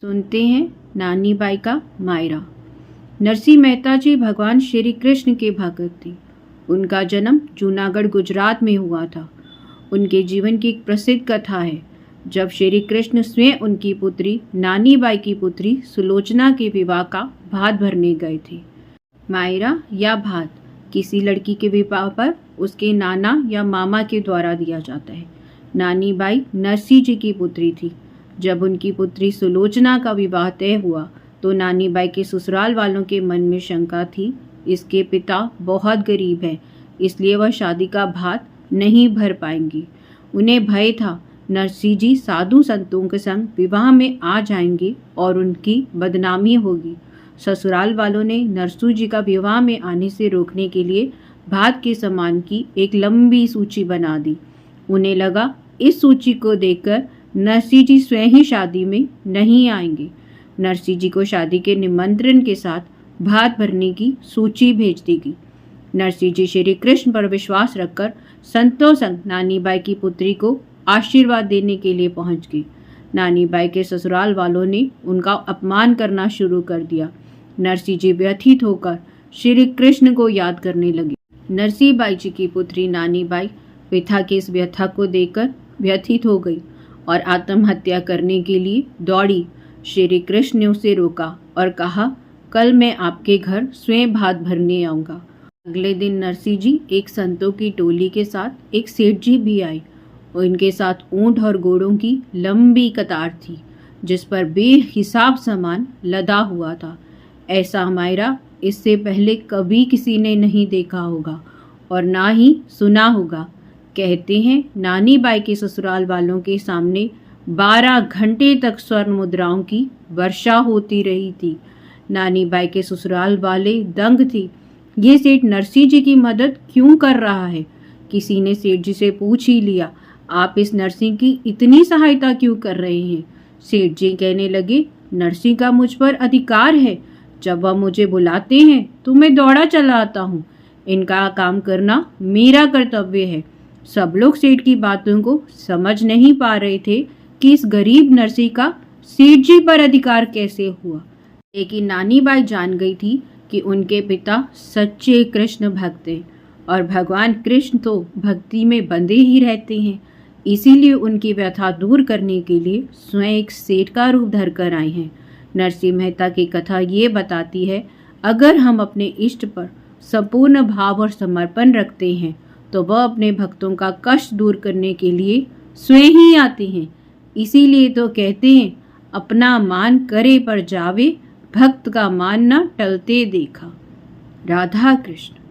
सुनते हैं नानी बाई का मायरा। नरसिंह मेहता जी भगवान श्री कृष्ण के भक्त थे। उनका जन्म जूनागढ़ गुजरात में हुआ था। उनके जीवन की एक प्रसिद्ध कथा है जब श्री कृष्ण स्वयं उनकी पुत्री नानी बाई की पुत्री सुलोचना के विवाह का भात भरने गए थे। मायरा या भात किसी लड़की के विवाह पर उसके नाना या मामा के द्वारा दिया जाता है। नानी बाई नरसिंह जी की पुत्री थी। जब उनकी पुत्री सुलोचना का विवाह तय हुआ तो नानी बाई के ससुराल वालों के मन में शंका थी, इसके पिता बहुत गरीब हैं, इसलिए वह शादी का भात नहीं भर पाएंगी। उन्हें भय था नरसिंह जी साधु संतों के संग विवाह में आ जाएंगे और उनकी बदनामी होगी। ससुराल वालों ने नरसिंह जी का विवाह में आने से रोकने के लिए भात के सामान की एक लंबी सूची बना दी। उन्हें लगा इस सूची को देखकर नरसिंह जी स्वयं ही शादी में नहीं आएंगे। नरसिंह जी को शादी के निमंत्रण के साथ भात भरने की सूची भेज देगी। नरसिंह जी श्री कृष्ण पर विश्वास रखकर संतों संग नानी बाई की पुत्री को आशीर्वाद देने के लिए पहुंच गई। नानी बाई के ससुराल वालों ने उनका अपमान करना शुरू कर दिया। नरसिंह जी व्यथित होकर श्री कृष्ण को याद करने लगे। नरसिंह बाई जी की पुत्री नानी बाई पिता की इस व्यथा को देखकर व्यथित हो गई और आत्महत्या करने के लिए दौड़ी। श्री कृष्ण ने उसे रोका और कहा, कल मैं आपके घर स्वयं भात भरने आऊँगा। अगले दिन नरसिंह जी एक संतों की टोली के साथ एक सेठ जी भी आए। उनके साथ ऊंट और घोड़ों की लंबी कतार थी जिस पर बेहिसाब सामान लदा हुआ था। ऐसा मायरा इससे पहले कभी किसी ने नहीं देखा होगा और ना ही सुना होगा। कहते हैं नानी बाई के ससुराल वालों के सामने 12 घंटे तक स्वर्ण मुद्राओं की वर्षा होती रही थी। नानी बाई के ससुराल वाले दंग थे। ये सेठ नरसिंह जी की मदद क्यों कर रहा है? किसी ने सेठ जी से पूछ ही लिया, आप इस नरसिंह की इतनी सहायता क्यों कर रहे हैं? सेठ जी कहने लगे, नरसिंह का मुझ पर अधिकार है। जब वह मुझे बुलाते हैं तो मैं दौड़ा चला आता हूँ। इनका काम करना मेरा कर्तव्य है। सब लोग सेठ की बातों को समझ नहीं पा रहे थे कि इस गरीब नरसिंह का सेठ जी पर अधिकार कैसे हुआ। लेकिन नानी बाई जान गई थी कि उनके पिता सच्चे कृष्ण भक्त हैं और भगवान कृष्ण तो भक्ति में बंधे ही रहते हैं। इसीलिए उनकी व्यथा दूर करने के लिए स्वयं एक सेठ का रूप धरकर आए हैं। नरसिंह मेहता की कथा ये बताती है, अगर हम अपने इष्ट पर संपूर्ण भाव और समर्पण रखते हैं तो वह अपने भक्तों का कष्ट दूर करने के लिए स्वयं ही आते हैं। इसीलिए तो कहते हैं, अपना मान करे पर जावे, भक्त का मान न टलते देखा। राधा कृष्ण।